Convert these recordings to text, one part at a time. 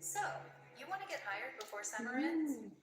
So, you want to get hired before summer ends?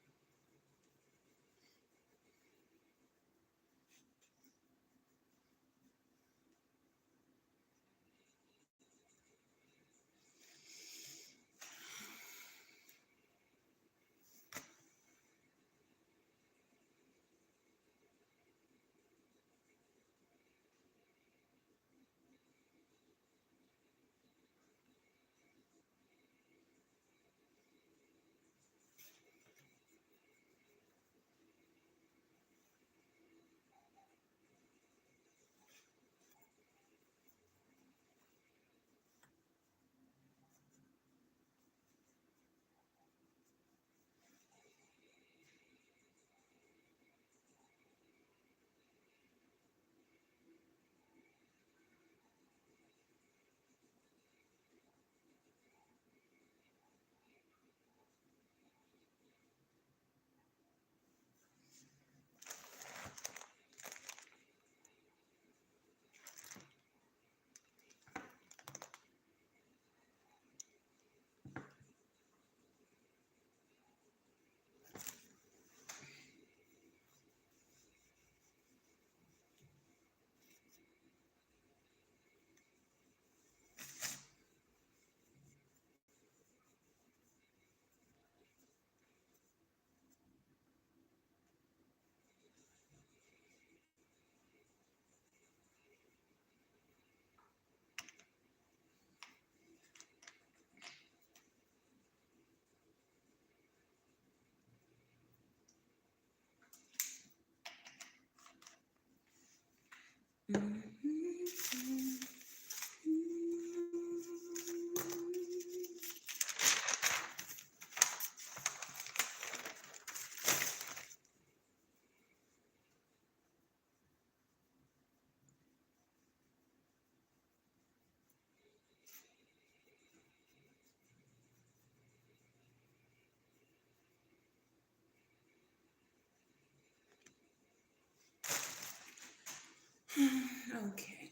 Okay.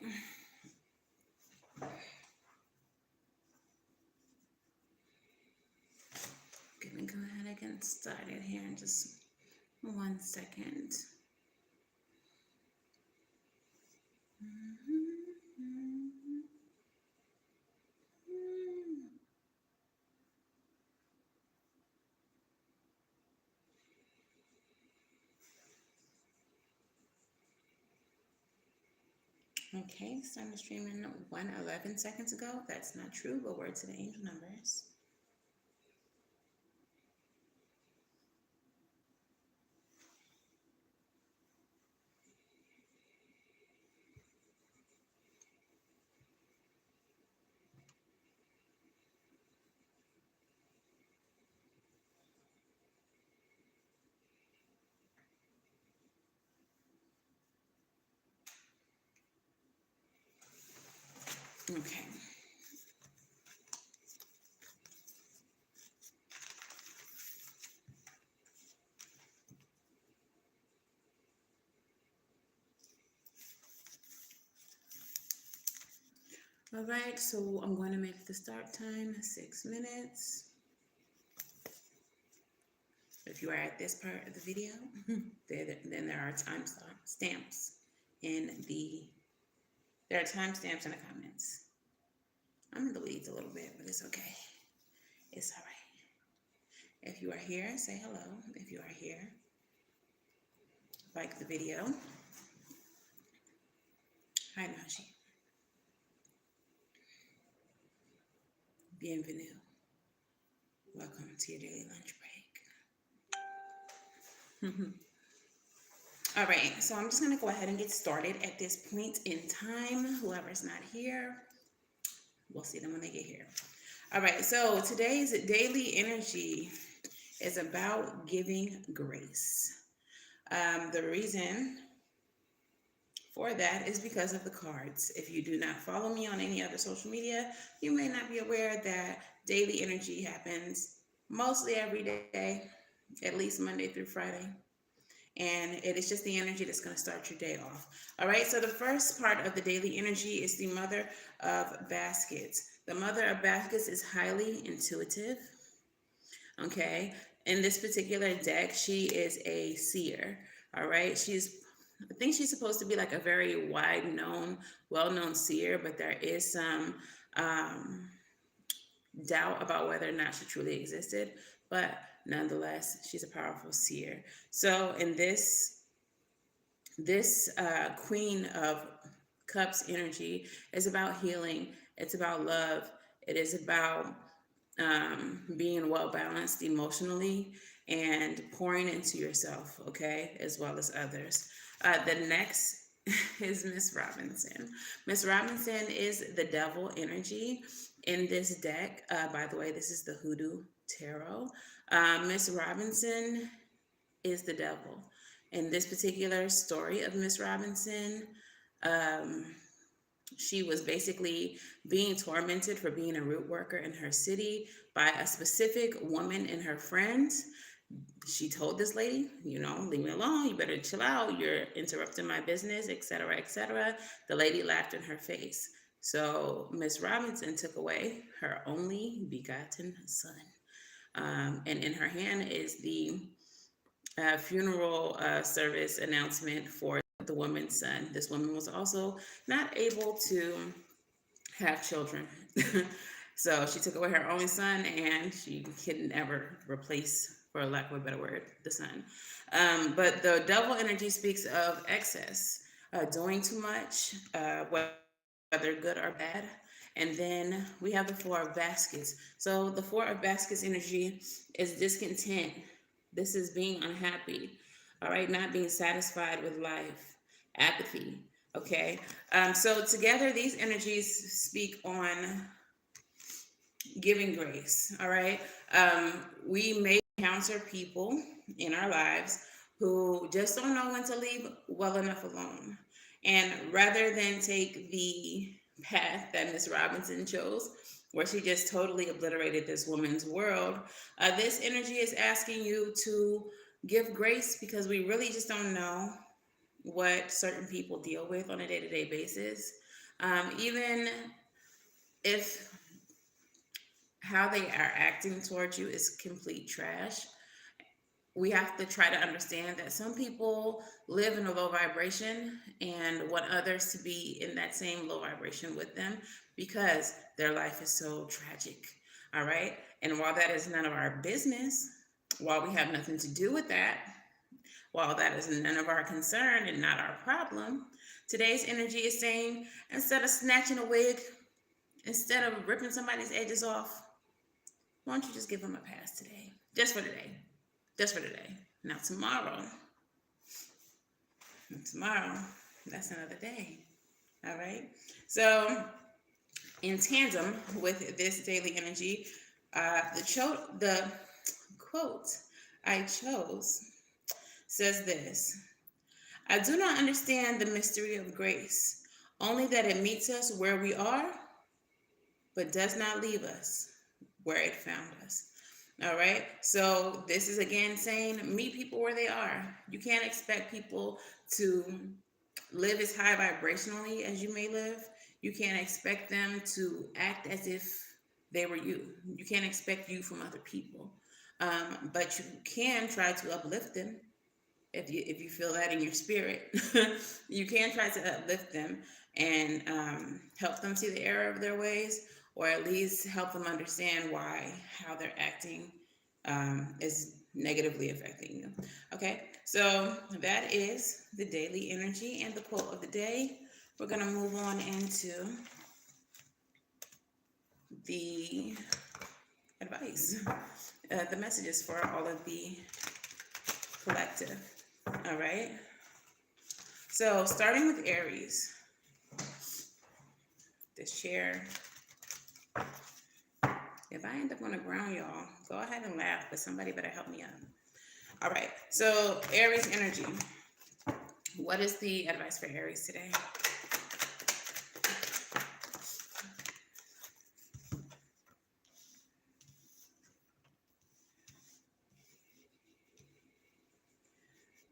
Gonna go ahead and get started here in just 1 second. Okay, started streaming 1:11 seconds ago. That's not true, but word to the angel numbers. Okay. All right, so I'm going to make the start time 6 minutes. If you are at this part of the video, then there are timestamps in the there are timestamps in the comments. I'm in the weeds a little bit, but it's okay. It's all right. If you are here, say hello. If you are here, like the video. Hi, Naji. Bienvenue. Welcome to your daily lunch break. All right, so I'm just going to go ahead and get started at this point in time. Whoever's not here, we'll see them when they get here. All right, so today's daily energy is about giving grace. The reason for that is because of the cards. If you do not follow me on any other social media, you may not be aware that daily energy happens mostly every day, at least Monday through Friday. And it is just the energy that's going to start your day off. All right, so the first part of the daily energy is the Mother of Baskets. The Mother of Baskets is highly intuitive. Okay, in this particular deck, she is a seer. All right, I think she's supposed to be like a very well-known seer, but there is some doubt about whether or not she truly existed. But nonetheless, she's a powerful seer. So in this Queen of Cups energy is about healing. It's about love. It is about being well balanced emotionally and pouring into yourself, okay, as well as others. The next is Miss Robinson. Miss Robinson is the devil energy in this deck. By the way, this is the Hoodoo Tarot. Miss Robinson is the devil. In this particular story of Miss Robinson, she was basically being tormented for being a root worker in her city by a specific woman and her friends. She told this lady, leave me alone. You better chill out. You're interrupting my business, etc., etc. The lady laughed in her face. So Miss Robinson took away her only begotten son. And in her hand is the funeral service announcement for the woman's son. This woman was also not able to have children. So she took away her only son, and she could never replace, for lack of a better word, the son. But the devil energy speaks of excess, doing too much, whether good or bad. And then we have the Four of Baskets. So the Four of Baskets energy is discontent. This is being unhappy, all right, not being satisfied with life, apathy, okay? So together, these energies speak on giving grace, all right? We may encounter people in our lives who just don't know when to leave well enough alone. And rather than take the path that Miss Robinson chose, where she just totally obliterated this woman's world, this energy is asking you to give grace, because we really just don't know what certain people deal with on a day-to-day basis. Even if how they are acting towards you is complete trash, we have to try to understand that some people live in a low vibration and want others to be in that same low vibration with them, because their life is so tragic. All right. And while that is none of our business, while we have nothing to do with that, while that is none of our concern and not our problem, today's energy is saying, instead of snatching a wig, instead of ripping somebody's edges off, why don't you just give them a pass today? Just for today. Just for today. Now tomorrow, that's another day. All right. So in tandem with this daily energy, the quote I chose says this: I do not understand the mystery of grace, only that it meets us where we are, but does not leave us where it found us. All right. So this is again saying, meet people where they are. You can't expect people to live as high vibrationally as you may live. You can't expect them to act as if they were you. You can't expect you from other people. But you can try to uplift them if you feel that in your spirit. You can try to uplift them and help them see the error of their ways, or at least help them understand how they're acting is negatively affecting you. Okay, so that is the daily energy and the quote of the day. We're going to move on into the advice, the messages for all of the collective. All right, so starting with Aries, this chair. If I end up on the ground, y'all, go ahead and laugh, but somebody better help me up. All right, so Aries energy. What is the advice for Aries today?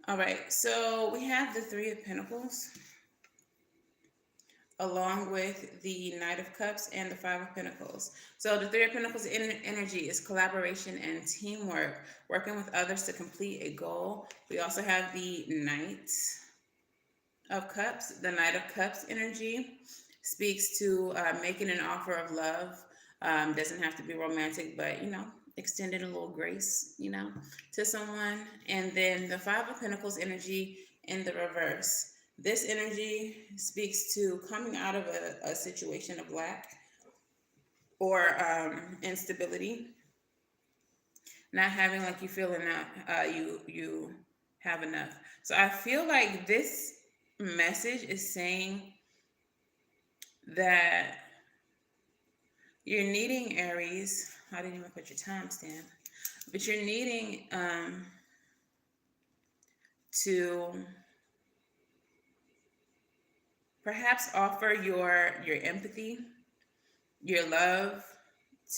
All right, so we have the Three of Pentacles, along with the Knight of Cups and the Five of Pentacles. So the Three of Pentacles energy is collaboration and teamwork, working with others to complete a goal. We also have the Knight of Cups. The Knight of Cups energy speaks to making an offer of love. Doesn't have to be romantic, but extending a little grace, to someone. And then the Five of Pentacles energy in the reverse. This energy speaks to coming out of a situation of lack or instability, not having like you feel enough, you have enough. So I feel like this message is saying that you're needing, Aries. I didn't even put your timestamp, but you're needing to perhaps offer your empathy, your love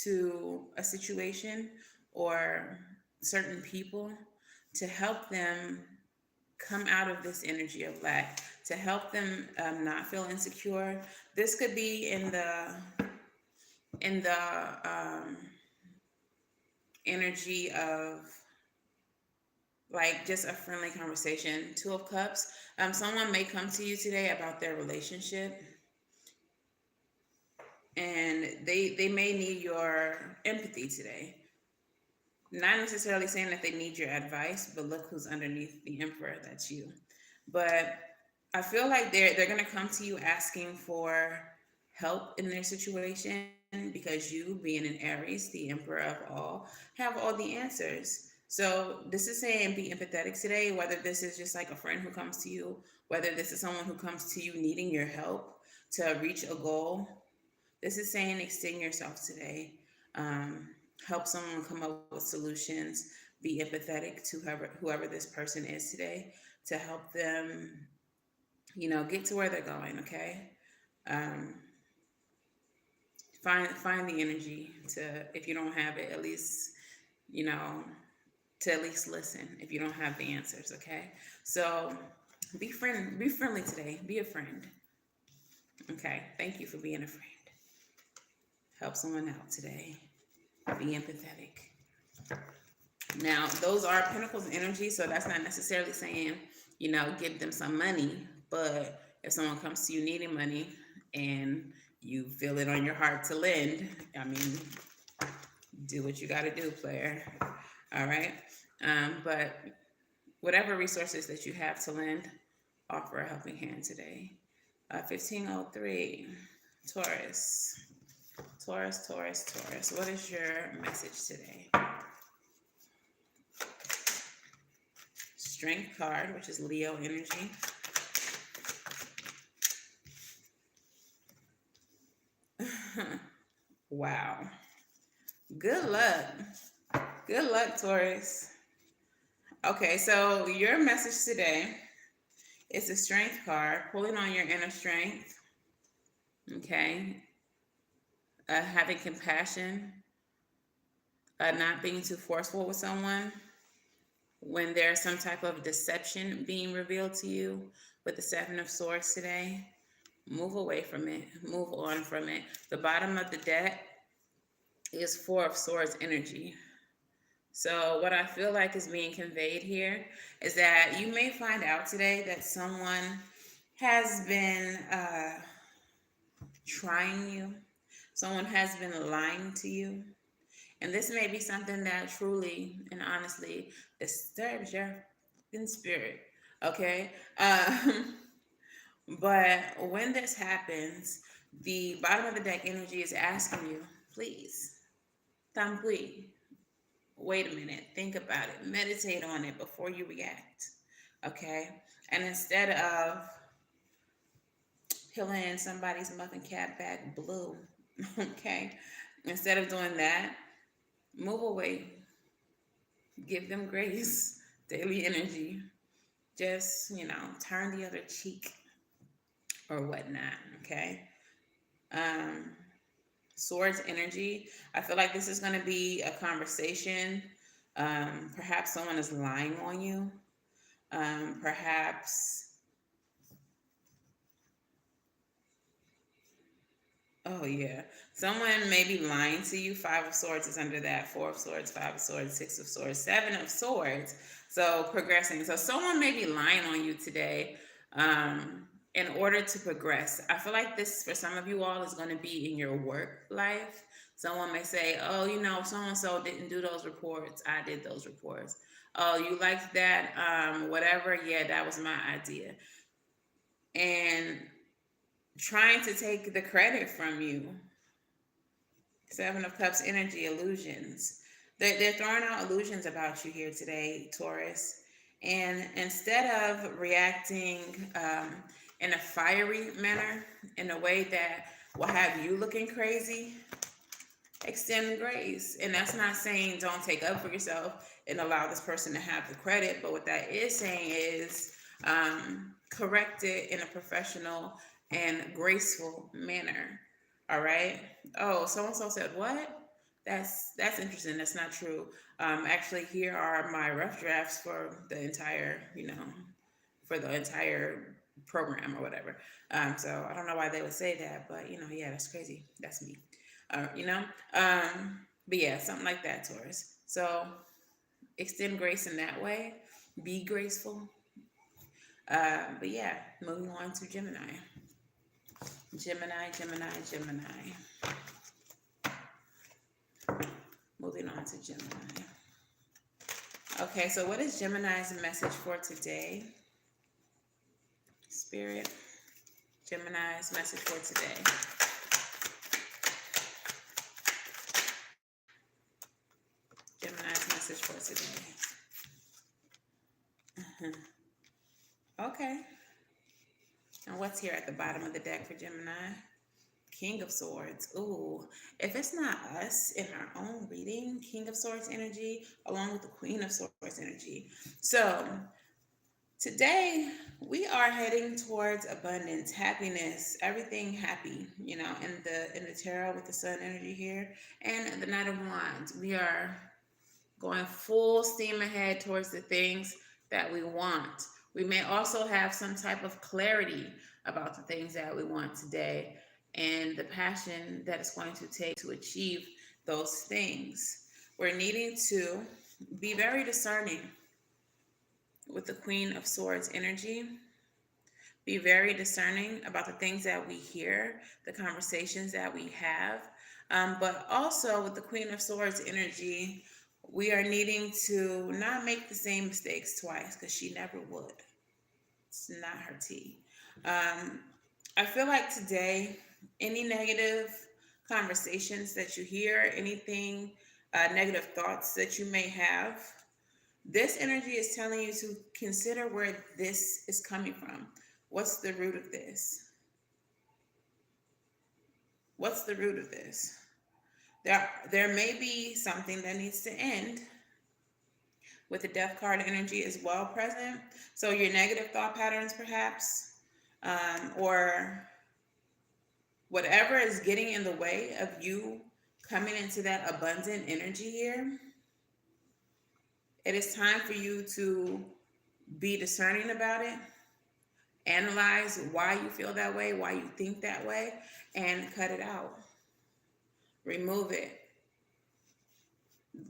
to a situation or certain people to help them come out of this energy of lack, to help them not feel insecure. This could be in the energy of like just a friendly conversation. Two of Cups. Someone may come to you today about their relationship, and they may need your empathy today. Not necessarily saying that they need your advice, but look who's underneath the Emperor. That's you. But I feel like they're gonna come to you asking for help in their situation because you, being an Aries, the Emperor of all, have all the answers. So this is saying be empathetic today, whether this is just like a friend who comes to you, whether this is someone who comes to you needing your help to reach a goal. This is saying extend yourself today. Help someone come up with solutions. Be empathetic to whoever this person is today to help them, get to where they're going. Okay. Find the energy to, if you don't have it, at least, to at least listen if you don't have the answers. Okay. So be friendly today. Be a friend. Okay. Thank you for being a friend. Help someone out today. Be empathetic. Now, those are Pentacles energy, so that's not necessarily saying, give them some money. But if someone comes to you needing money and you feel it on your heart to lend, do what you got to do, player. All right. But whatever resources that you have to lend, offer a helping hand today. 1503, Taurus. Taurus. What is your message today? Strength card, which is Leo energy. Wow. Good luck, Taurus. Okay, so your message today is the Strength card, pulling on your inner strength. Okay. Having compassion, not being too forceful with someone when there's some type of deception being revealed to you. With the Seven of Swords today, move away from it, move on from it. The bottom of the deck is Four of Swords energy. So what I feel like is being conveyed here is that you may find out today that someone has been trying you. Someone has been lying to you. And this may be something that truly and honestly disturbs your fucking spirit. Okay? But when this happens, the bottom of the deck energy is asking you, please, tambui, wait a minute, think about it, meditate on it before you react. Okay? And instead of peeling somebody's muffin cap back blue, okay, instead of doing that, move away, give them grace, daily energy. Just, turn the other cheek or whatnot, okay? Um, Swords energy. I feel like this is going to be a conversation. Perhaps someone is lying on you. Perhaps, oh yeah, someone may be lying to you. Five of Swords is under that. Four of Swords, Five of Swords, Six of Swords, Seven of Swords. So progressing. So someone may be lying on you today. In order to progress. I feel like this for some of you all is going to be in your work life. Someone may say, oh, so and so didn't do those reports. I did those reports. Oh, you liked that? Whatever. Yeah, that was my idea. And trying to take the credit from you. Seven of Cups energy, illusions. They're throwing out illusions about you here today, Taurus. And instead of reacting in a fiery manner, in a way that will have you looking crazy, extend grace. And that's not saying don't take up for yourself and allow this person to have the credit. But what that is saying is correct it in a professional and graceful manner. All right. Oh, so and so said what? That's interesting. That's not true. Actually, here are my rough drafts for the entire, for the entire program or whatever. So I don't know why they would say that, but yeah, that's crazy. That's me. But yeah, something like that, Taurus. So extend grace in that way. Be graceful. But yeah, moving on to Gemini. Gemini. Moving on to Gemini. Okay, so what is Gemini's message for today? Spirit, Gemini's message for today. Gemini's message for today. Okay. And what's here at the bottom of the deck for Gemini? King of Swords. Ooh, if it's not us in our own reading, King of Swords energy, along with the Queen of Swords energy. So today we are heading towards abundance, happiness, everything happy, in the tarot with the Sun energy here, and the Knight of Wands. We are going full steam ahead towards the things that we want. We may also have some type of clarity about the things that we want today and the passion that it's going to take to achieve those things. We're needing to be very discerning with the Queen of Swords energy. Be very discerning about the things that we hear, the conversations that we have. But also with the Queen of Swords energy, we are needing to not make the same mistakes twice because she never would. It's not her tea. I feel like today, any negative conversations that you hear, anything, negative thoughts that you may have, this energy is telling you to consider where this is coming from. What's the root of this? What's the root of this? There may be something that needs to end with the Death card energy as well present. So your negative thought patterns perhaps, or whatever is getting in the way of you coming into that abundant energy here, it is time for you to be discerning about it, analyze why you feel that way, why you think that way, and cut it out. Remove it.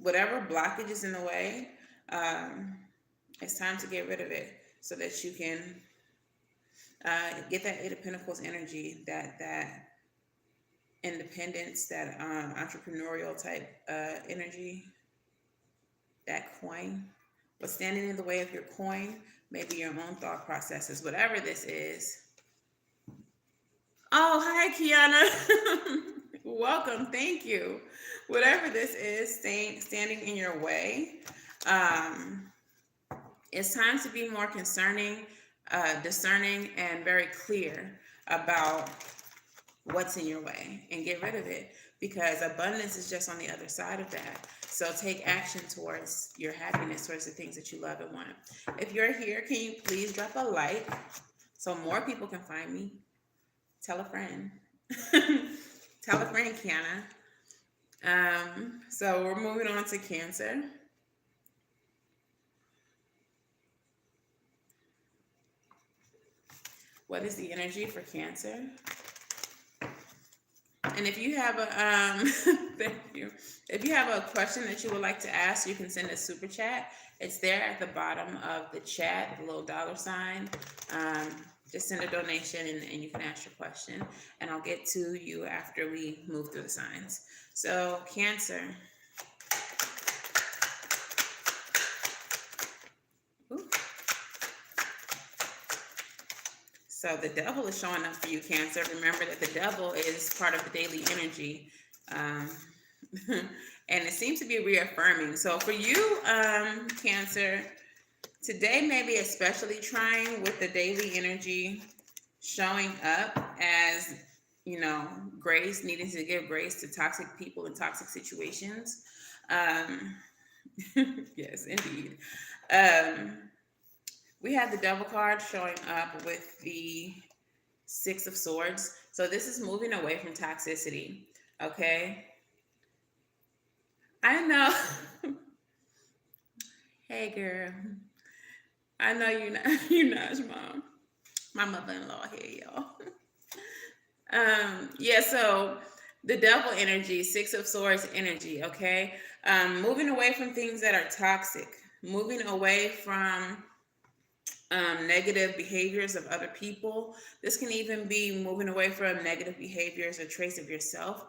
Whatever blockage is in the way, it's time to get rid of it so that you can get that Eight of Pentacles energy, that independence, that entrepreneurial type energy, that coin. What's standing in the way of your coin? Maybe your own thought processes, whatever this is. Oh, hi, Kiana. Welcome. Thank you. Whatever this is, standing in your way. It's time to be more discerning, and very clear about what's in your way and get rid of it, because abundance is just on the other side of that. So take action towards your happiness, towards the things that you love and want. If you're here, can you please drop a like so more people can find me? Tell a friend. Tell a friend, Kiana. So we're moving on to Cancer. What is the energy for Cancer? And if you have a thank you. If you have a question that you would like to ask, you can send a super chat. It's there at the bottom of the chat, the little $sign. Just send a donation and you can ask your question, and I'll get to you after we move through the signs. So Cancer. Ooh. So the devil is showing up for you, Cancer. Remember that the devil is part of the daily energy. And it seems to be reaffirming. So for you, Cancer, today may be especially trying with the daily energy showing up as, grace, needing to give grace to toxic people and toxic situations. Yes, indeed. We have the devil card showing up with the 6 of Swords. So this is moving away from toxicity. Okay. I know. Hey, girl. I know you're not your mom. My mother-in-law here, y'all. Yeah, so the devil energy, 6 of Swords energy, okay? Moving away from things that are toxic, moving away from negative behaviors of other people. This can even be moving away from negative behaviors or traits of yourself.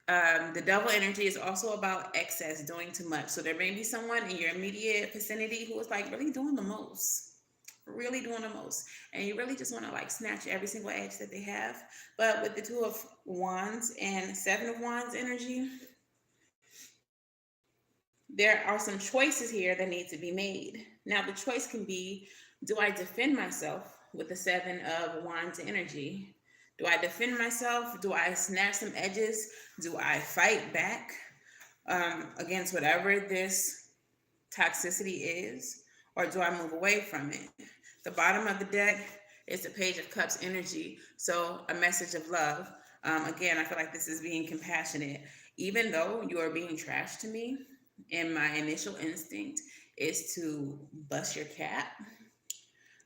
The devil energy is also about excess, doing too much. So there may be someone in your immediate vicinity who is like really doing the most. And you really just want to like snatch every single edge that they have. But with the 2 of Wands and 7 of Wands energy, there are some choices here that need to be made. Now, the choice can be, do I defend myself with the 7 of Wands energy? Do I defend myself? Do I snatch some edges? Do I fight back against whatever this toxicity is? Or do I move away from it? The bottom of the deck is the Page of Cups energy. So a message of love. Again, I feel like this is being compassionate. Even though you are being trash to me, and my initial instinct is to bust your cap,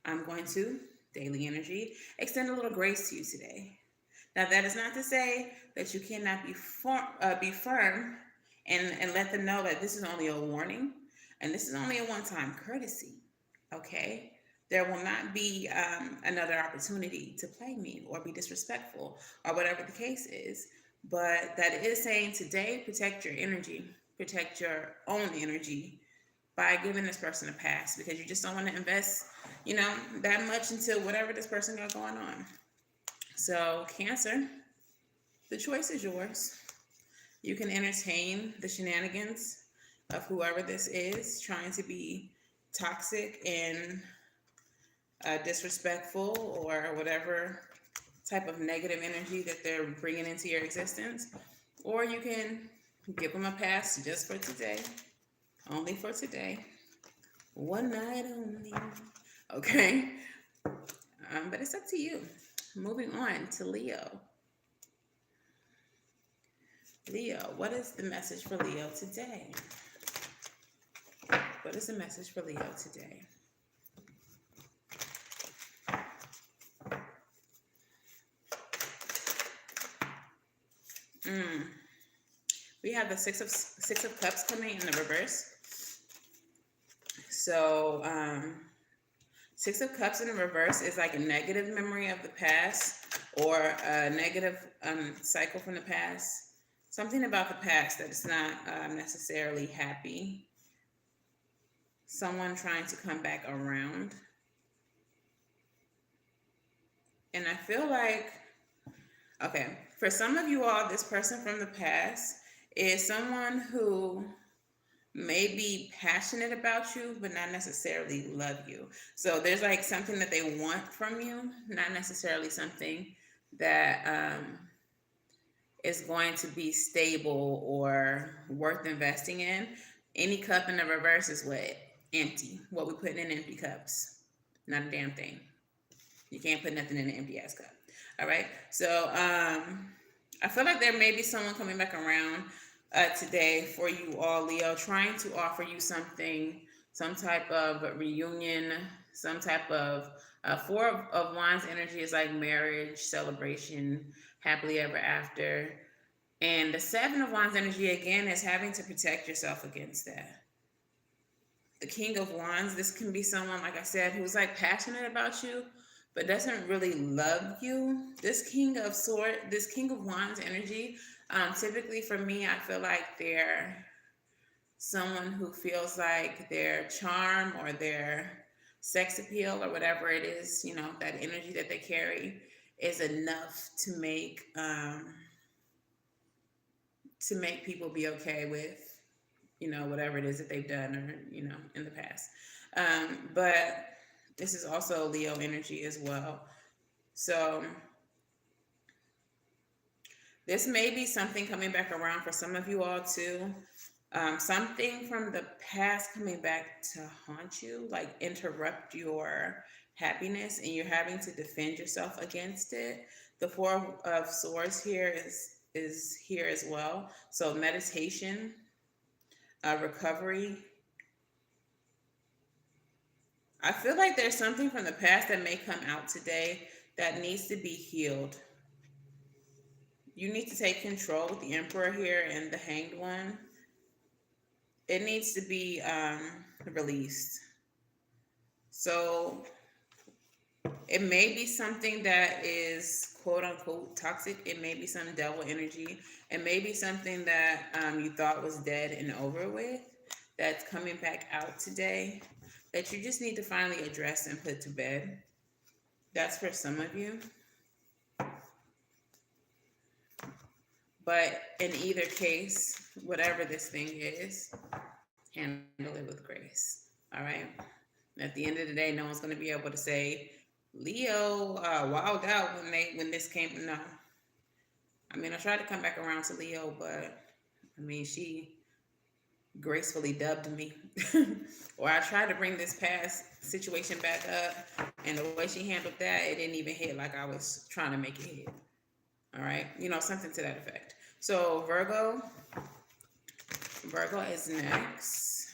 I'm going to, daily energy, extend a little grace to you today. Now, that is not to say that you cannot be firm and let them know that this is only a warning and this is only a one-time courtesy, okay? There will not be another opportunity to play me or be disrespectful or whatever the case is. But that is saying today, protect your energy, protect your own energy by giving this person a pass, because you just don't want to invest, that much into whatever this person got going on. So Cancer, the choice is yours. You can entertain the shenanigans of whoever this is trying to be toxic and disrespectful or whatever type of negative energy that they're bringing into your existence. Or you can give them a pass just for today, only for today, one night only, okay? But it's up to you. Moving on to Leo. Leo, what is the message for Leo today? What is the message for Leo today? We have the six of Cups coming in the reverse. So 6 of Cups in the reverse is like a negative memory of the past. or a negative cycle from the past. Something about the past that is not necessarily happy. Someone trying to come back around. And I feel like, okay, for some of you all, this person from the past is someone who may be passionate about you, but not necessarily love you. So there's like something that they want from you, not necessarily something that is going to be stable or worth investing in. Any cup in the reverse is what? Empty. What we put in empty cups. Not a damn thing. You can't put nothing in an empty ass cup. All right. So I feel like there may be someone coming back around today for you all, Leo, trying to offer you something, some type of reunion, some type of Four of Wands energy is like marriage, celebration, happily ever after. And the Seven of Wands energy, again, is having to protect yourself against that. The King of Wands, this can be someone, like I said, who's like passionate about you, but doesn't really love you. This King of Wands energy, typically for me, I feel like they're someone who feels like their charm or their sex appeal or whatever it is, that energy that they carry is enough to make people be okay with, whatever it is that they've done or, in the past. But this is also Leo energy as well. So this may be something coming back around for some of you all too. Something from the past coming back to haunt you, like interrupt your happiness, and you're having to defend yourself against it. The Four of Swords here is here as well. So meditation, recovery. I feel like there's something from the past that may come out today that needs to be healed. You need to take control with the Emperor here and the Hanged One. It needs to be released. So it may be something that is quote unquote toxic. It may be some devil energy. It may be something that you thought was dead and over with that's coming back out today that you just need to finally address and put to bed. That's for some of you. But in either case, whatever this thing is, handle it with grace. All right. At the end of the day, no one's going to be able to say Leo wowed out when this came. No. I mean, I tried to come back around to Leo, but I mean, she gracefully dubbed me. Or I tried to bring this past situation back up, and the way she handled that, it didn't even hit like I was trying to make it hit. All right. Something to that effect. So Virgo is next.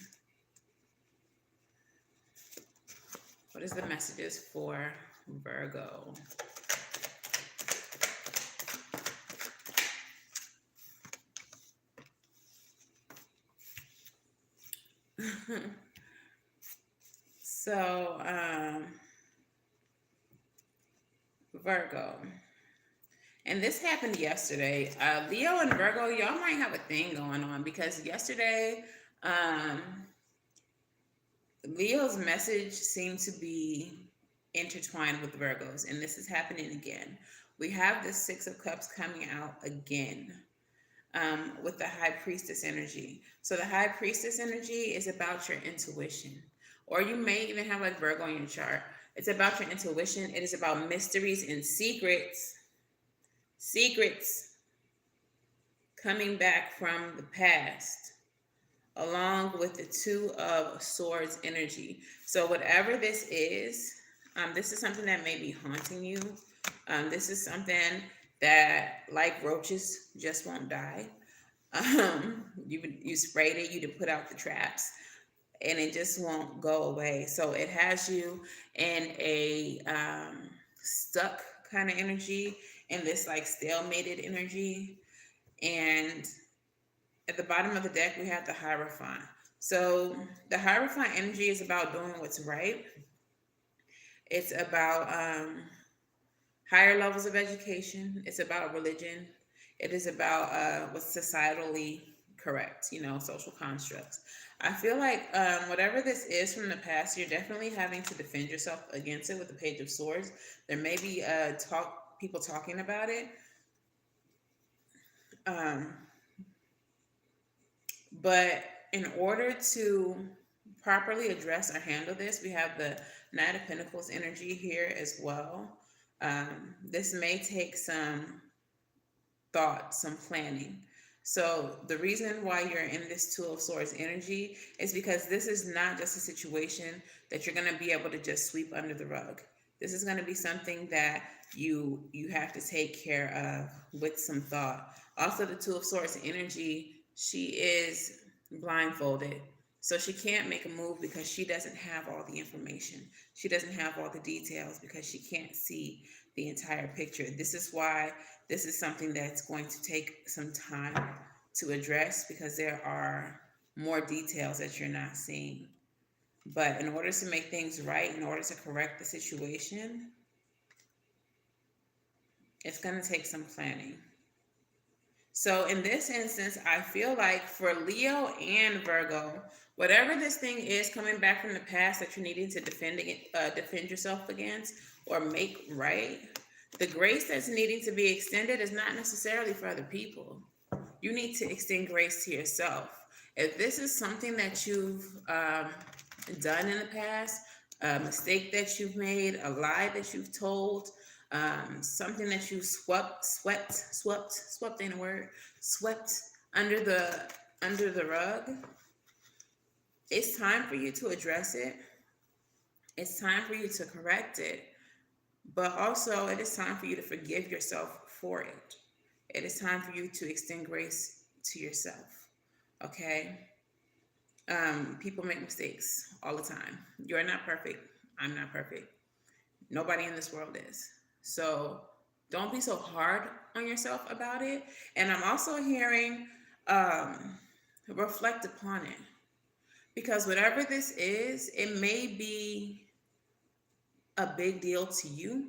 What is the messages for Virgo? So, Virgo. And this happened yesterday. Leo and Virgo, y'all might have a thing going on because yesterday, Leo's message seemed to be intertwined with Virgo's, and this is happening again. We have the Six of Cups coming out again with the High Priestess energy. So the High Priestess energy is about your intuition, or you may even have like Virgo in your chart. It's about your intuition. It is about mysteries and secrets coming back from the past, along with the Two of Swords energy. So whatever this is something that may be haunting you. This is something that, like roaches, just won't die. You sprayed it, you did put out the traps, and it just won't go away. So it has you in a stuck kind of energy, in this like stalemated energy. And at the bottom of the deck, we have the Hierophant. So the Hierophant energy is about doing what's right. It's about higher levels of education. It's about religion. It is about what's societally correct, social constructs. I feel like whatever this is from the past, you're definitely having to defend yourself against it with the Page of Swords. There may be people talking about it, um, but in order to properly address or handle this, we have the Knight of Pentacles energy here as well. This may take some thought, some planning. So the reason why you're in this Two of Swords energy is because this is not just a situation that you're going to be able to just sweep under the rug. This is going to be something that you have to take care of with some thought. Also, the Two of Swords energy, she is blindfolded. So she can't make a move because she doesn't have all the information. She doesn't have all the details because she can't see the entire picture. This is why this is something that's going to take some time to address, because there are more details that you're not seeing. But in order to make things right, in order to correct the situation, it's going to take some planning. So in this instance, I feel like for Leo and Virgo, whatever this thing is coming back from the past that you're needing to defend yourself against or make right, the grace that's needing to be extended is not necessarily for other people. You need to extend grace to yourself. If this is something that you've done in the past, a mistake that you've made, a lie that you've told, something that you swept ain't a word, swept under the rug, it's time for you to address it. It's time for you to correct it. But also, it is time for you to forgive yourself for it. It is time for you to extend grace to yourself. Okay? People make mistakes all the time. You're not perfect. I'm not perfect. Nobody in this world is. So don't be so hard on yourself about it. And I'm also hearing reflect upon it. Because whatever this is, it may be a big deal to you.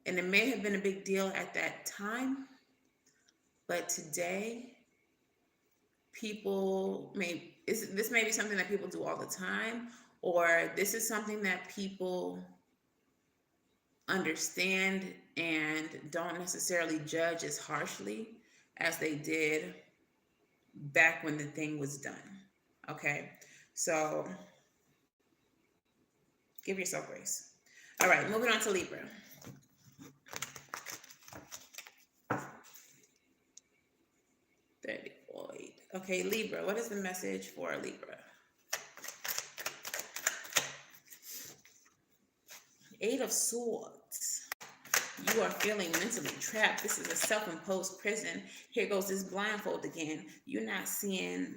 And it may have been a big deal at that time. But today, this may be something that people do all the time, or this is something that people understand and don't necessarily judge as harshly as they did back when the thing was done. Okay, so give yourself grace. All right, moving on to Libra. Okay, Libra, what is the message for Libra? Eight of Swords. You are feeling mentally trapped. This is a self-imposed prison. Here goes this blindfold again. You're not seeing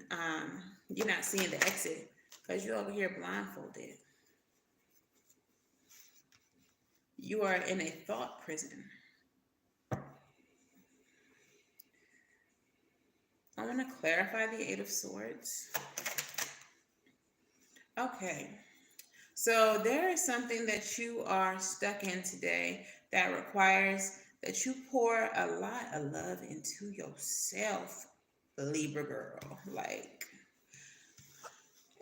the exit because you're over here blindfolded. You are in a thought prison. I want to clarify the Eight of Swords. Okay. So there is something that you are stuck in today that requires that you pour a lot of love into yourself, Libra girl. Like,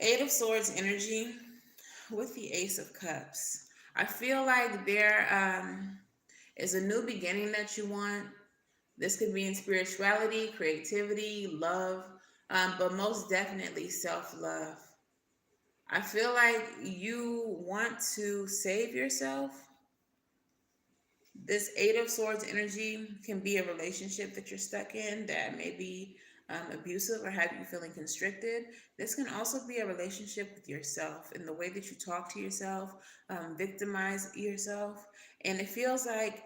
Eight of Swords energy with the Ace of Cups. I feel like there is a new beginning that you want. This could be in spirituality, creativity, love, but most definitely self-love. I feel like you want to save yourself. This Eight of Swords energy can be a relationship that you're stuck in that may be abusive or have you feeling constricted. This can also be a relationship with yourself in the way that you talk to yourself, victimize yourself. And it feels like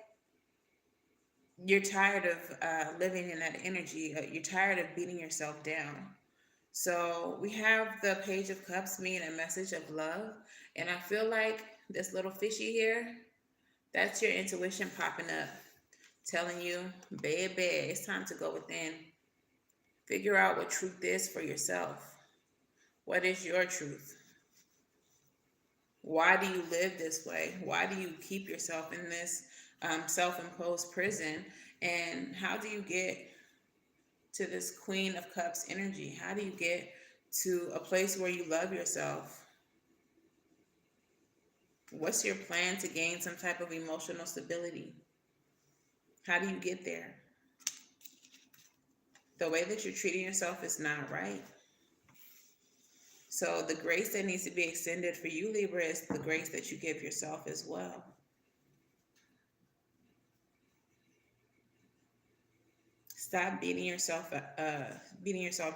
you're tired of living in that energy. You're tired of beating yourself down. So we have the Page of Cups meaning a message of love. And I feel like this little fishy here, that's your intuition popping up, telling you, baby, it's time to go within. Figure out what truth is for yourself. What is your truth? Why do you live this way? Why do you keep yourself in this self-imposed prison. And how do you get to this Queen of Cups energy? How do you get to a place where you love yourself? What's your plan to gain some type of emotional stability? How do you get there? The way that you're treating yourself is not right. So the grace that needs to be extended for you, Libra, is the grace that you give yourself as well. Stop beating yourself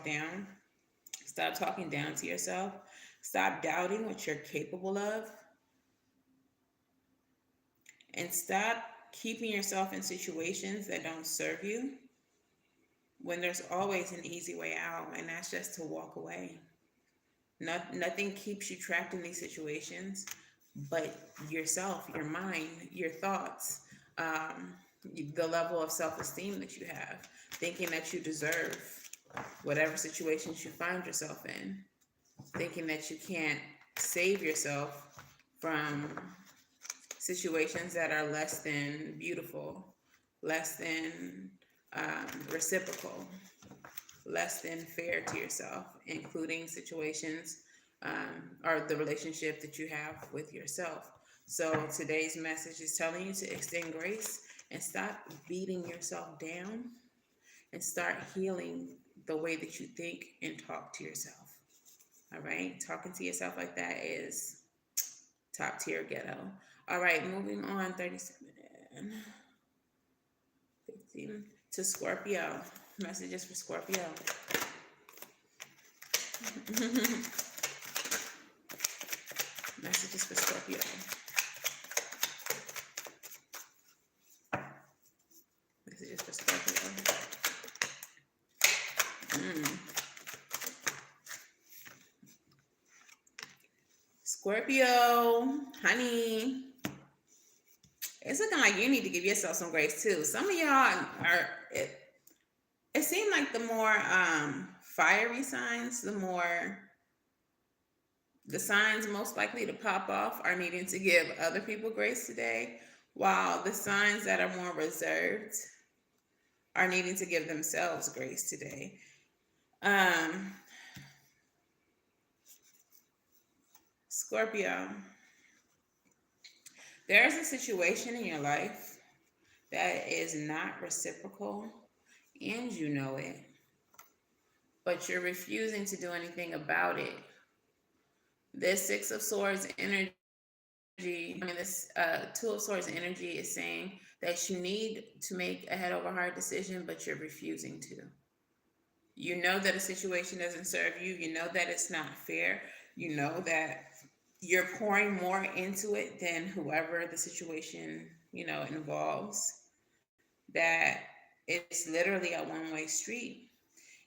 down. Stop talking down to yourself. Stop doubting what you're capable of. And stop keeping yourself in situations that don't serve you when there's always an easy way out, and that's just to walk away. Nothing keeps you trapped in these situations but yourself, your mind, your thoughts, the level of self-esteem that you have, thinking that you deserve whatever situations you find yourself in, thinking that you can't save yourself from situations that are less than beautiful, less than reciprocal, less than fair to yourself, including situations or the relationship that you have with yourself. So today's message is telling you to extend grace and stop beating yourself down and start healing the way that you think and talk to yourself. All right? Talking to yourself like that is top tier ghetto. All right, moving on, 37, 15 to Scorpio. Messages for Scorpio. Messages for Scorpio. Messages for Scorpio. Scorpio, honey, it's looking like you need to give yourself some grace too. Some of y'all are, it seemed like the more fiery signs, the signs most likely to pop off are needing to give other people grace today, while the signs that are more reserved are needing to give themselves grace today. Scorpio, there's a situation in your life that is not reciprocal, and you know it, but you're refusing to do anything about it. This Six of Swords energy, this Two of Swords energy is saying that you need to make a head over heart decision, but you're refusing to. You know that a situation doesn't serve you. You know that it's not fair. You know that you're pouring more into it than whoever the situation, involves. That it's literally a one-way street.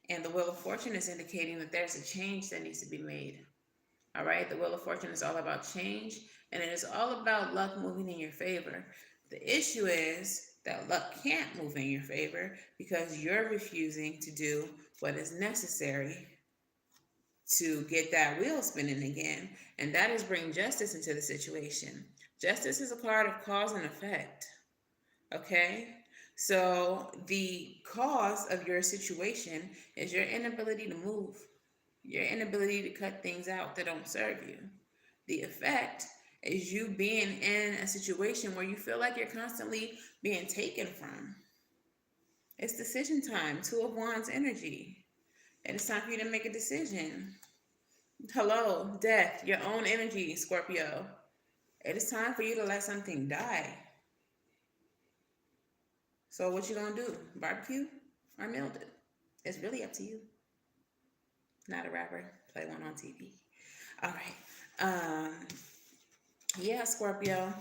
And the Wheel of Fortune is indicating that there's a change that needs to be made. All right, the Wheel of Fortune is all about change, and it is all about luck moving in your favor. The issue is that luck can't move in your favor because you're refusing to do what is necessary to get that wheel spinning again, and that is bring justice into the situation. Justice is a card of cause and effect. Okay? So the cause of your situation is your inability to move. Your inability to cut things out that don't serve you. The effect is you being in a situation where you feel like you're constantly being taken from. It's decision time, Two of Wands energy. And it's time for you to make a decision. Hello, death, your own energy, Scorpio. It is time for you to let something die. So what you gonna do? Barbecue or milk it? It's really up to you. Not a rapper, play one on TV. All right. Yeah, Scorpio.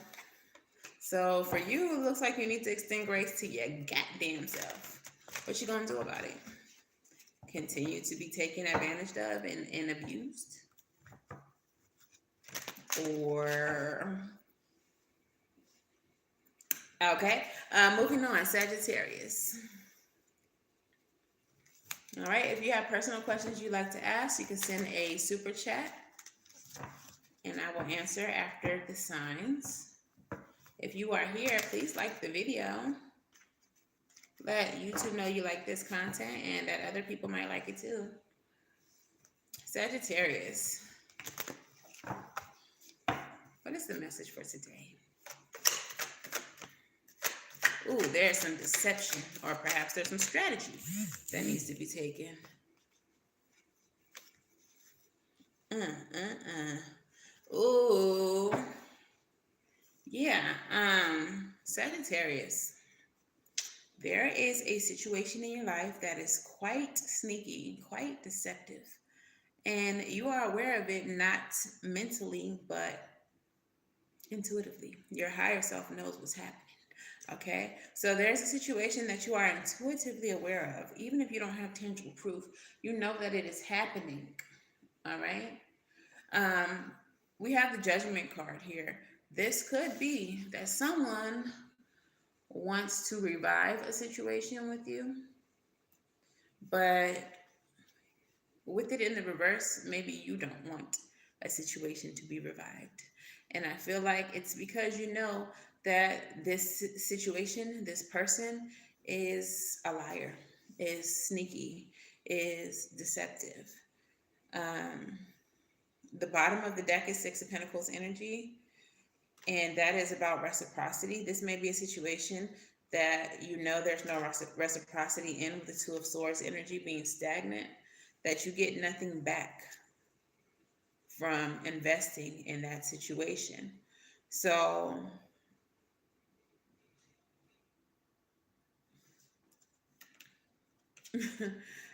So for you, it looks like you need to extend grace to your goddamn self. What you gonna do about it? Continue to be taken advantage of and abused? Or okay, moving on, Sagittarius. All right, if you have personal questions you'd like to ask, you can send a super chat and I will answer after the signs. If you are here, please like the video. Let YouTube know you like this content and that other people might like it too. Sagittarius. What is the message for today? Ooh, there's some deception, or perhaps there's some strategy that needs to be taken. Ooh. Yeah, Sagittarius. There is a situation in your life that is quite sneaky, quite deceptive. And you are aware of it, not mentally, but intuitively. Your higher self knows what's happening. Okay, so there's a situation that you are intuitively aware of, even if you don't have tangible proof. You know that it is happening. All right. We have the Judgment card here. This could be that someone wants to revive a situation with you, but with it in the reverse, maybe you don't want a situation to be revived. And I feel like it's because you know that this situation, this person is a liar, is sneaky, is deceptive. The bottom of the deck is Six of Pentacles energy, and that is about reciprocity. This may be a situation that you know there's no reciprocity in, with the Two of Swords energy being stagnant, that you get nothing back from investing in that situation. So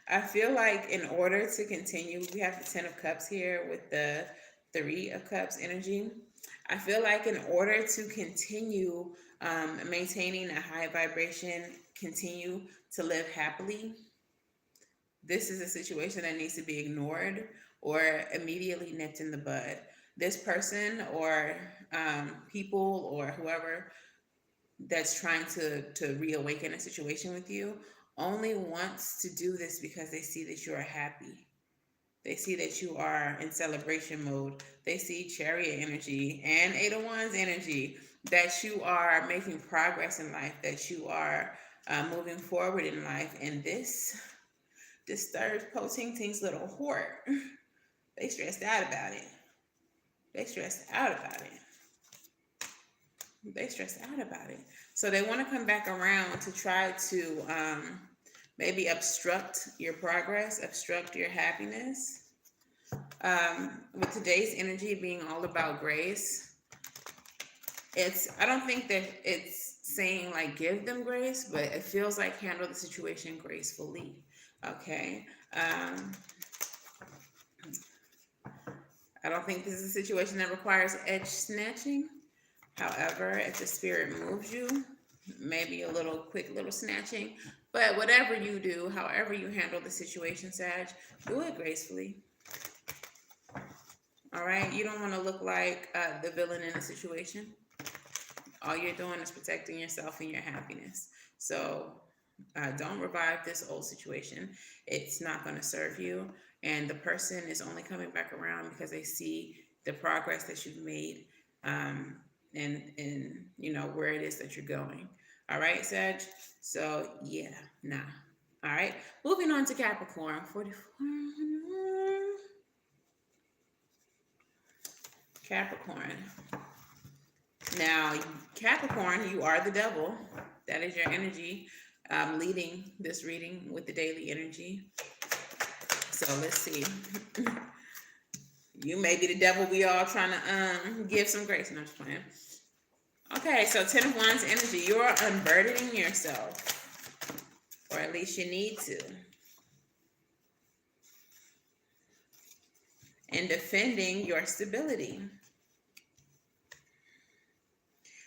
I feel like in order to continue, we have the Ten of Cups here with the Three of Cups energy. I feel like in order to continue maintaining a high vibration, continue to live happily, this is a situation that needs to be ignored or immediately nipped in the bud. This person or people or whoever that's trying to reawaken a situation with you only wants to do this because they see that you are happy. They see that you are in celebration mode. They see Chariot energy and Eight of Wands energy, that you are making progress in life, that you are moving forward in life. And this disturbs Po Ting Ting's little heart. They stressed out about it. They stressed out about it. They stressed out about it. So they want to come back around to try to maybe obstruct your progress, obstruct your happiness. With today's energy being all about grace, I don't think that it's saying like give them grace, but it feels like handle the situation gracefully. Okay. I don't think this is a situation that requires edge snatching. However, if the spirit moves you, maybe a little quick little snatching. But whatever you do, however you handle the situation, Sag, do it gracefully. All right? You don't want to look like the villain in the situation. All you're doing is protecting yourself and your happiness. So don't revive this old situation. It's not going to serve you. And the person is only coming back around because they see the progress that you've made and you know where it is that you're going. All right, Sag? So yeah, nah. All right, moving on to Capricorn. 44. Capricorn. Now, Capricorn, you are the devil. That is your energy leading this reading with the daily energy. So let's see. You may be the devil we all trying to give some grace. No, I'm just playing. Okay, so Ten of Wands energy. You're unburdening yourself. Or at least you need to. And defending your stability.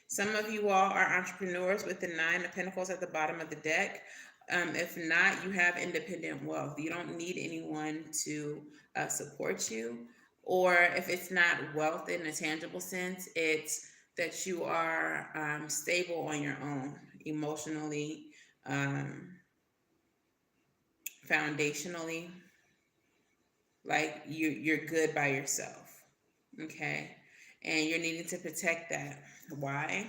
Some of you all are entrepreneurs with the Nine of Pentacles at the bottom of the deck. If not, you have independent wealth. You don't need anyone to support you. Or if it's not wealth in a tangible sense, it's that you are stable on your own, emotionally, foundationally. Like you're good by yourself. Okay. And you're needing to protect that. Why?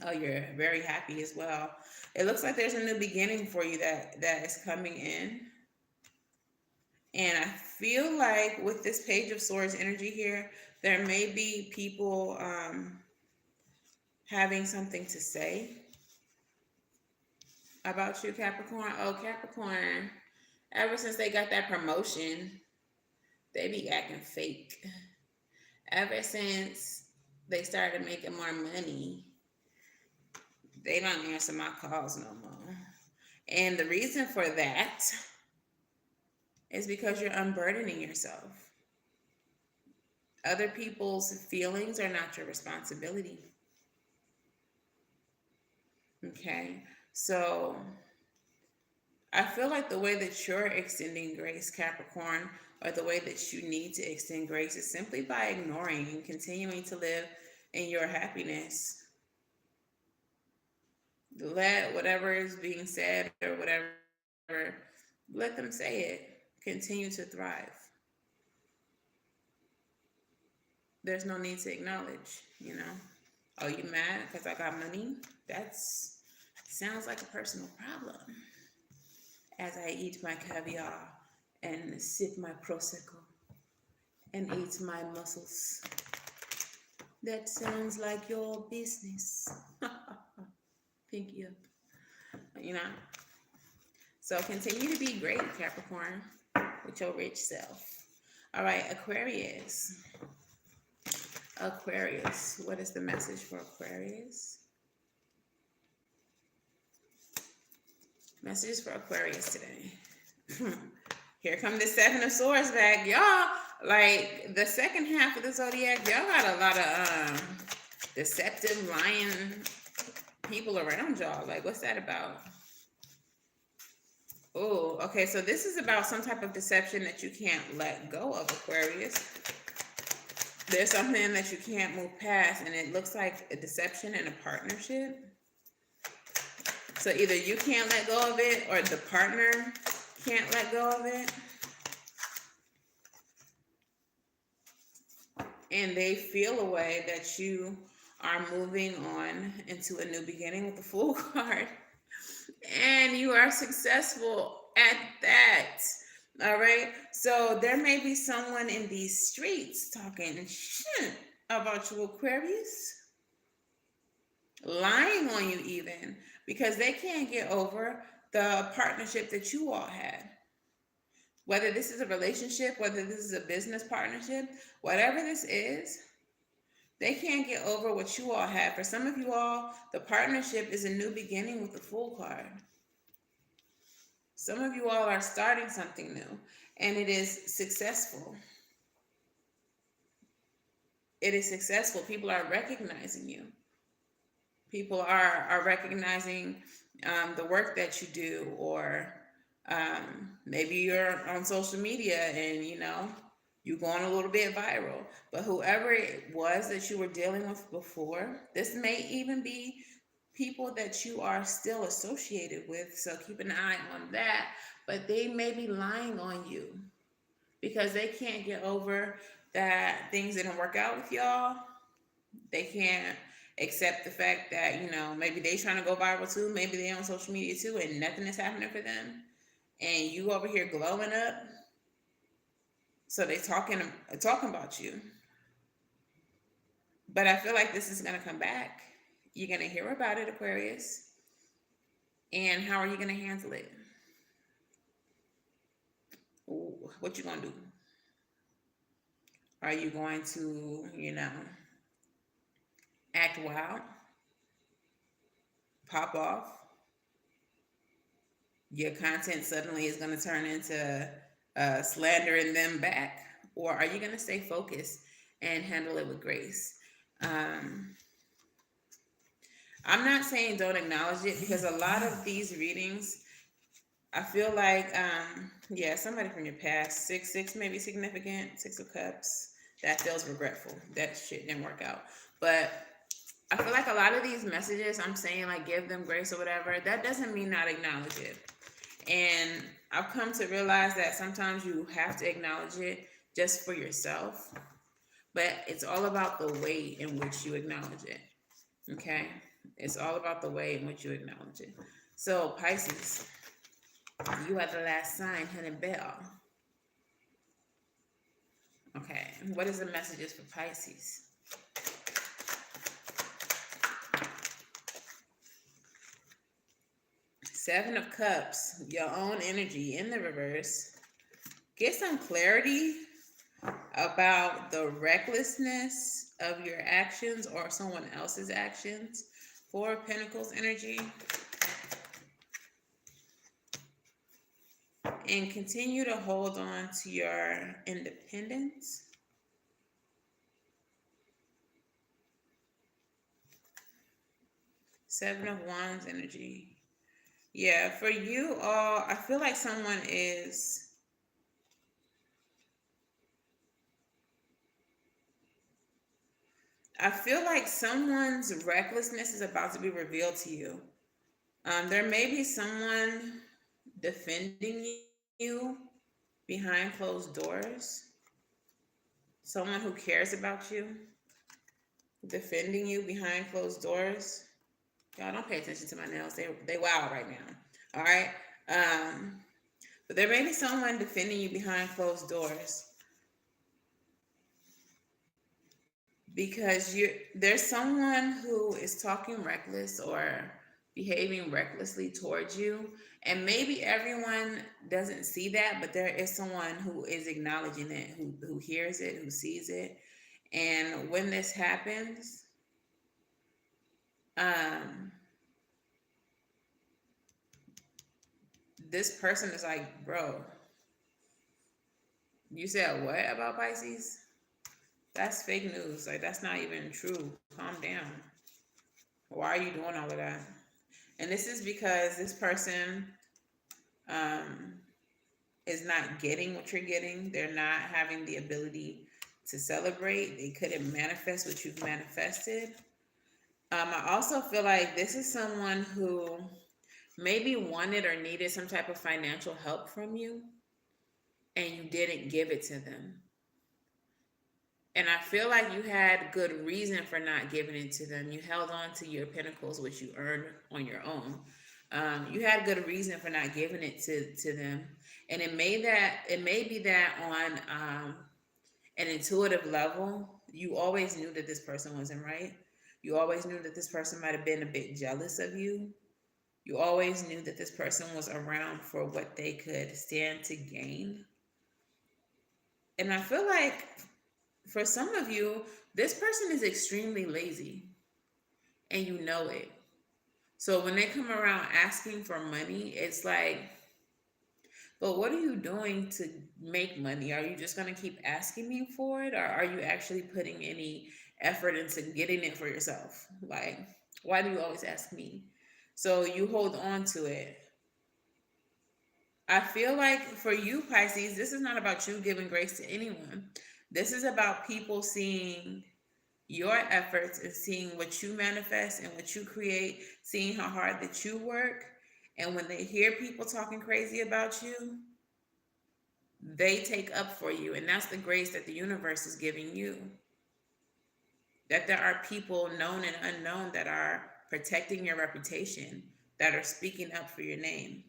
Oh, you're very happy as well. It looks like there's a new beginning for you that is coming in. And I feel like with this Page of Swords energy here, there may be people having something to say about you, Capricorn. Oh, Capricorn, ever since they got that promotion, they be acting fake. Ever since they started making more money, they don't answer my calls no more. And the reason for that is because you're unburdening yourself. Other people's feelings are not your responsibility. Okay? So I feel like the way that you're extending grace, Capricorn, or the way that you need to extend grace is simply by ignoring and continuing to live in your happiness. Let whatever is being said or whatever, let them say it. Continue to thrive. There's no need to acknowledge, you know. Oh, you mad because I got money? That sounds like a personal problem. As I eat my caviar and sip my prosecco and eat my mussels. That sounds like your business. Pinky up. You know? So continue to be great, Capricorn, with your rich self. All right, Aquarius. Aquarius. What is the message for Aquarius? Messages for Aquarius today. Here come the Seven of Swords back. Y'all, like the second half of the zodiac, y'all got a lot of deceptive, lying people around y'all. Like, what's that about? Oh, okay. So this is about some type of deception that you can't let go of, Aquarius. There's something that you can't move past, and it looks like a deception in a partnership. So either you can't let go of it or the partner can't let go of it. And they feel a way that you are moving on into a new beginning with the Fool card. And you are successful at that. All right. So there may be someone in these streets talking shit about you, Aquarius. Lying on you even, because they can't get over the partnership that you all had. Whether this is a relationship, whether this is a business partnership, whatever this is, they can't get over what you all had. For some of you all, the partnership is a new beginning with the Fool card. Some of you all are starting something new, and it is successful. It is successful. People are recognizing you. People are recognizing the work that you do, or maybe you're on social media and you're going a little bit viral. But whoever it was that you were dealing with before, this may even be people that you are still associated with. So keep an eye on that. But they may be lying on you because they can't get over that things didn't work out with y'all. They can't accept the fact that, maybe they trying to go viral too. Maybe they on social media too and nothing is happening for them. And you over here glowing up. So they talking about you. But I feel like this is going to come back. You're going to hear about it, Aquarius. And how are you going to handle it? Ooh, what you going to do? Are you going to, act wild? Pop off? Your content suddenly is going to turn into slandering them back? Or are you going to stay focused and handle it with grace? I'm not saying don't acknowledge it, because a lot of these readings, I feel like, somebody from your past, 6 may be significant, 6 of Cups, that feels regretful. That shit didn't work out. But I feel like a lot of these messages, I'm saying like give them grace or whatever, that doesn't mean not acknowledge it. And I've come to realize that sometimes you have to acknowledge it just for yourself. But it's all about the way in which you acknowledge it. Okay? It's all about the way in which you acknowledge it. So, Pisces, you are the last sign, honey bell. Okay, what is the messages for Pisces? Seven of Cups, your own energy in the reverse. Get some clarity about the recklessness of your actions or someone else's actions. Four of Pentacles energy. And continue to hold on to your independence. Seven of Wands energy. Yeah, for you all, I feel like someone is... I feel like someone's recklessness is about to be revealed to you. There may be someone defending you behind closed doors. Someone who cares about you, defending you behind closed doors. Y'all don't pay attention to my nails. They wild right now. All right. But there may be someone defending you behind closed doors because there's someone who is talking reckless or behaving recklessly towards you, and maybe everyone doesn't see that, but there is someone who is acknowledging it, who hears it, who sees it. And when this happens, this person is like, bro, you said what about Pisces? That's fake news. Like, that's not even true. Calm down. Why are you doing all of that? And this is because this person is not getting what you're getting. They're not having the ability to celebrate. They couldn't manifest what you've manifested. I also feel like this is someone who maybe wanted or needed some type of financial help from you, and you didn't give it to them. And I feel like you had good reason for not giving it to them. You held on to your pentacles, which you earned on your own. You had good reason for not giving it to them. And it may be that on an intuitive level, you always knew that this person wasn't right. You always knew that this person might have been a bit jealous of you. You always knew that this person was around for what they could stand to gain. And I feel like for some of you, this person is extremely lazy, and you know it. So when they come around asking for money, it's like, but what are you doing to make money? Are you just going to keep asking me for it? Or are you actually putting any effort into getting it for yourself? Like, why do you always ask me? So you hold on to it. I feel like for you, Pisces, this is not about you giving grace to anyone. This is about people seeing your efforts and seeing what you manifest and what you create, seeing how hard that you work. And when they hear people talking crazy about you, they take up for you. And that's the grace that the universe is giving you. That there are people known and unknown that are protecting your reputation, that are speaking up for your name.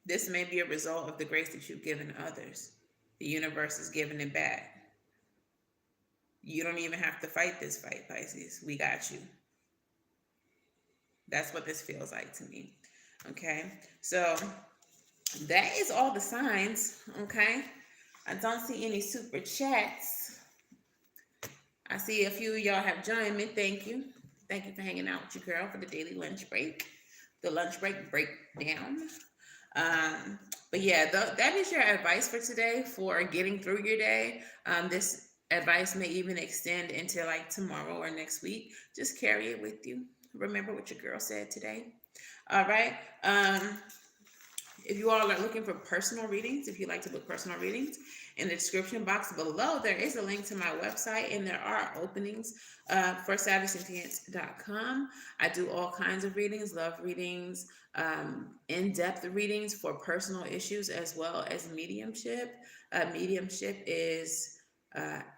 This may be a result of the grace that you've given others. The universe is giving it back. You don't even have to fight this fight, Pisces. We got you. That's what this feels like to me. Okay, so that is all the signs. Okay, I don't see any super chats. I see a few of y'all have joined me. Thank you. Thank you for hanging out with your girl for the daily lunch break. The lunch break breakdown. But yeah, that is your advice for today for getting through your day. This advice may even extend into like tomorrow or next week. Just carry it with you. Remember what your girl said today. All right. If you all are looking for personal readings, if you'd like to book personal readings, in the description box below, there is a link to my website, and there are openings for SavvySentience.com. I do all kinds of readings, love readings, in-depth readings for personal issues, as well as mediumship. Mediumship is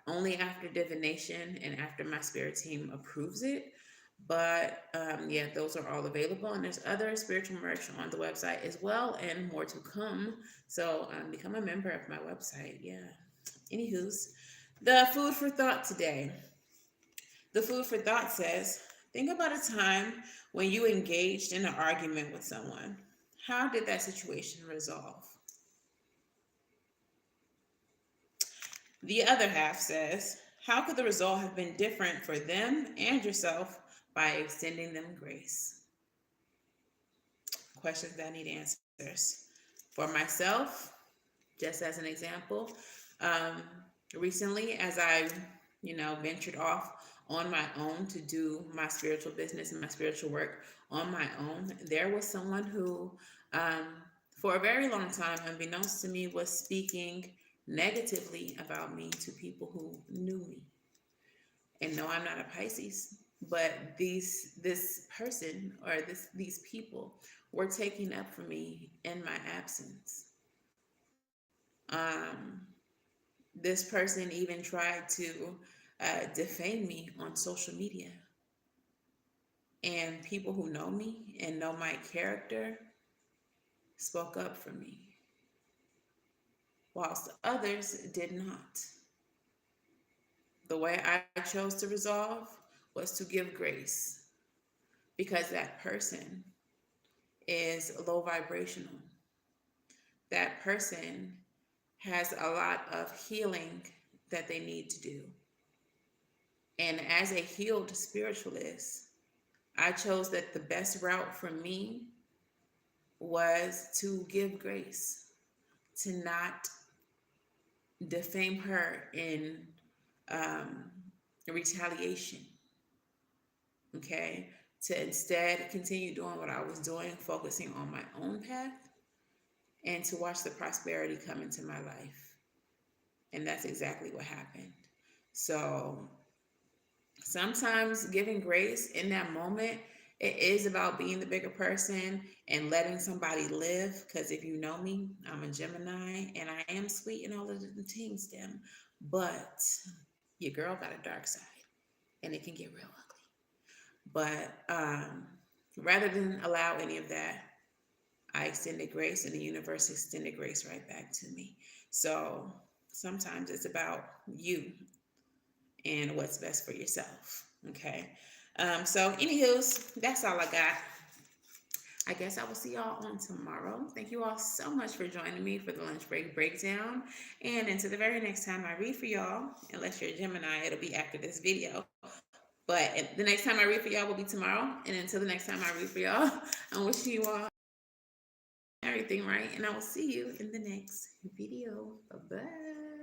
only after divination and after my spirit team approves it. But yeah, those are all available. And there's other spiritual merch on the website as well, and more to come. So become a member of my website. Yeah. Anywho's, the food for thought today. The food for thought says, think about a time when you engaged in an argument with someone. How did that situation resolve? The other half says, how could the result have been different for them and yourself by extending them grace? Questions that need answers. For myself, just as an example, um, recently, as I, ventured off on my own to do my spiritual business and my spiritual work on my own, there was someone who, um, for a very long time, unbeknownst to me, was speaking negatively about me to people who knew me. And no, I'm not a Pisces, but this person or these people were taking up for me in my absence. Um, this person even tried to defame me on social media. And people who know me and know my character spoke up for me, whilst others did not. The way I chose to resolve was to give grace, because that person is low vibrational. That person has a lot of healing that they need to do. And as a healed spiritualist, I chose that the best route for me was to give grace, to not defame her in um, retaliation, okay? To instead continue doing what I was doing, focusing on my own path, and to watch the prosperity come into my life. And that's exactly what happened. So sometimes giving grace in that moment, it is about being the bigger person and letting somebody live. Because if you know me, I'm a Gemini and I am sweet and all of the things, them. But your girl got a dark side and it can get real ugly. But rather than allow any of that, I extended grace and the universe extended grace right back to me. So sometimes it's about you and what's best for yourself. Okay. So, anywho's, that's all I got. I guess I will see y'all on tomorrow. Thank you all so much for joining me for the lunch break breakdown. And until the very next time I read for y'all, unless you're a Gemini, it'll be after this video. But the next time I read for y'all will be tomorrow. And until the next time I read for y'all, I'm wishing you all everything right. And I will see you in the next video. Bye-bye.